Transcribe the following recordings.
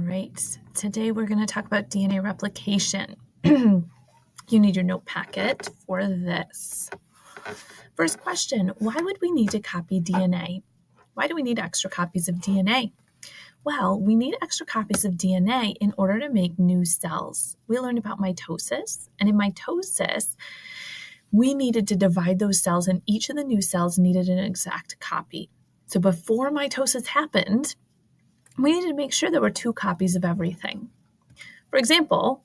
right, today we're going to talk about DNA replication. You need your note packet for this. First question, why would we need to copy DNA? Why do we need extra copies of DNA? Well, we need extra copies of DNA in order to make new cells. We learned about mitosis, and in mitosis, we needed to divide those cells, and each of the new cells needed an exact copy. So before mitosis happened, we needed to make sure there were 2 copies of everything. For example,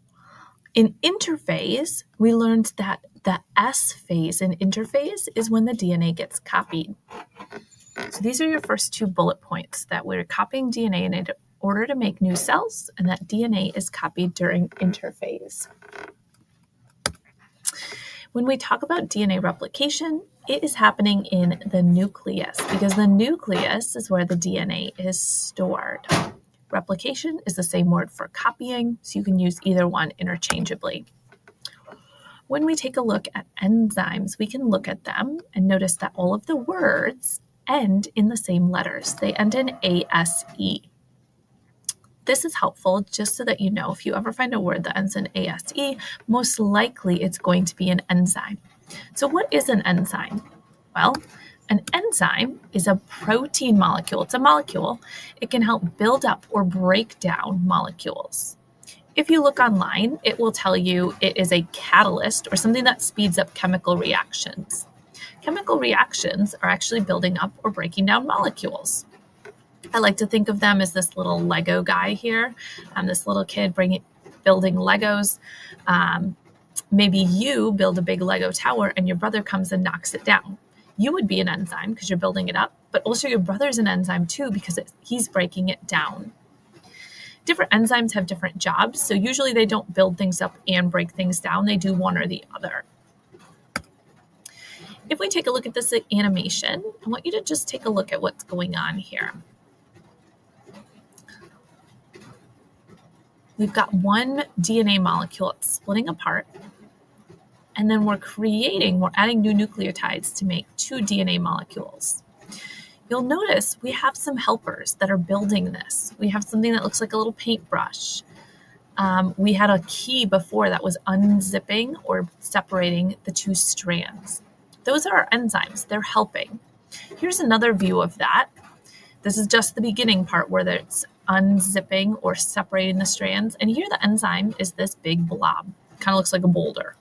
in interphase, we learned that the S phase in interphase is when the DNA gets copied. So these are your first 2 bullet points, that we're copying DNA in order to make new cells, and that DNA is copied during interphase. When we talk about DNA replication, it is happening in the nucleus, because the nucleus is where the DNA is stored. Replication is the same word for copying, so you can use either one interchangeably. When we take a look at enzymes, we can look at them and notice that all of the words end in the same letters. They end in ASE. This is helpful just so that you know if you ever find a word that ends in ASE, most likely it's going to be an enzyme. So what is an enzyme? Well, an enzyme is a protein molecule. It's a molecule. It can help build up or break down molecules. If you look online, it will tell you it is a catalyst or something that speeds up chemical reactions. Chemical reactions are actually building up or breaking down molecules. I like to think of them as this little Lego guy here, this little kid building Legos. Maybe you build a big Lego tower and your brother comes and knocks it down. You would be an enzyme because you're building it up, but also your brother's an enzyme too because he's breaking it down. Different enzymes have different jobs, so usually they don't build things up and break things down. They do one or the other. If we take a look at this animation, I want you to just take a look at what's going on here. We've got one DNA molecule it's splitting apart, and then we're adding new nucleotides to make 2 DNA molecules. You'll notice we have some helpers that are building this. We have something that looks like a little paintbrush. We had a key before that was unzipping or separating the 2 strands. Those are our enzymes. They're helping. Here's another view of that. This is just the beginning part where it's unzipping or separating the strands. And here the enzyme is this big blob. Kind of looks like a boulder.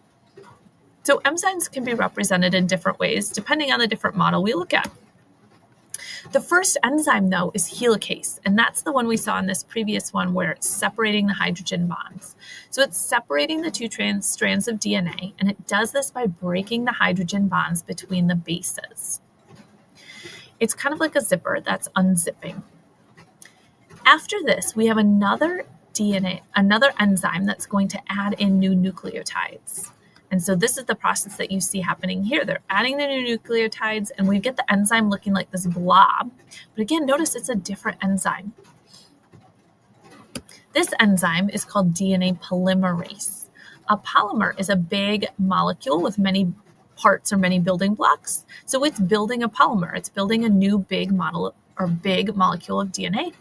So enzymes can be represented in different ways depending on the different model we look at. The first enzyme, though, is helicase, and that's the one we saw in this previous one where it's separating the hydrogen bonds. So it's separating the 2 strands of DNA, and it does this by breaking the hydrogen bonds between the bases. It's kind of like a zipper that's unzipping. After this, we have another enzyme that's going to add in new nucleotides. And so this is the process that you see happening here. They're adding the new nucleotides, and we get the enzyme looking like this blob. But again, notice it's a different enzyme. This enzyme is called DNA polymerase. A polymer is a big molecule with many parts or many building blocks. So it's building a polymer. It's building a new big molecule of DNA.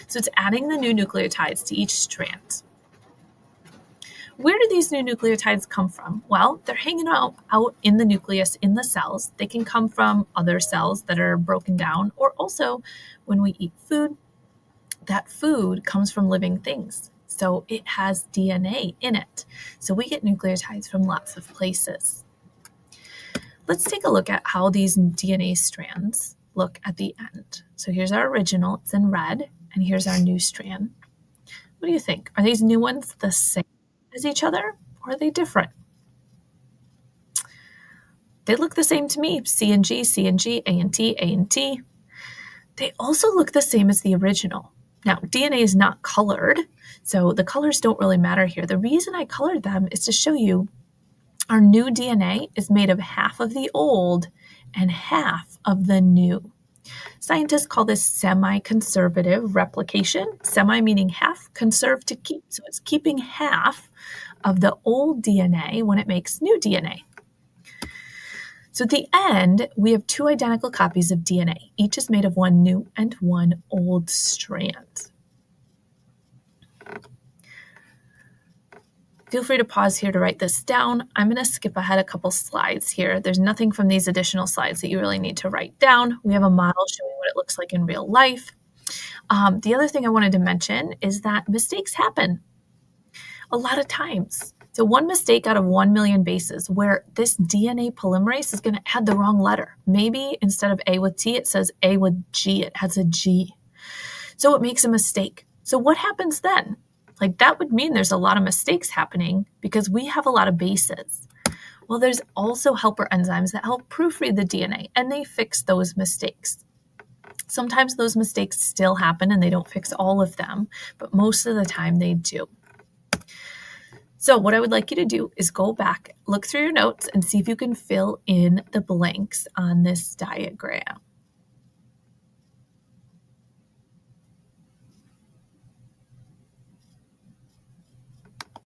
So it's adding the new nucleotides to each strand. Where do these new nucleotides come from? Well, they're hanging out in the nucleus in the cells. They can come from other cells that are broken down, or also when we eat food, that food comes from living things. So it has DNA in it. So we get nucleotides from lots of places. Let's take a look at how these DNA strands look at the end. So here's our original, it's in red, and here's our new strand. What do you think? Are these new ones the same as each other, or are they different? They look the same to me, C and G, C and G, A and T, A and T. They also look the same as the original. Now, DNA is not colored, so the colors don't really matter here. The reason I colored them is to show you our new DNA is made of half of the old and half of the new. Scientists call this semi-conservative replication, semi meaning half, conserve to keep. So it's keeping half of the old DNA when it makes new DNA. So at the end, we have 2 identical copies of DNA. Each is made of one new and one old strand. Feel free to pause here to write this down. I'm going to skip ahead a couple slides here. There's nothing from these additional slides that you really need to write down. We have a model showing what it looks like in real life. The other thing I wanted to mention is that mistakes happen a lot of times. So one mistake out of 1 million bases where this DNA polymerase is going to add the wrong letter. Maybe instead of A with T, it says A with G. It has a G. So it makes a mistake. So what happens then? Like that would mean there's a lot of mistakes happening because we have a lot of bases. Well, there's also helper enzymes that help proofread the DNA and they fix those mistakes. Sometimes those mistakes still happen and they don't fix all of them, but most of the time they do. So what I would like you to do is go back, look through your notes and see if you can fill in the blanks on this diagram.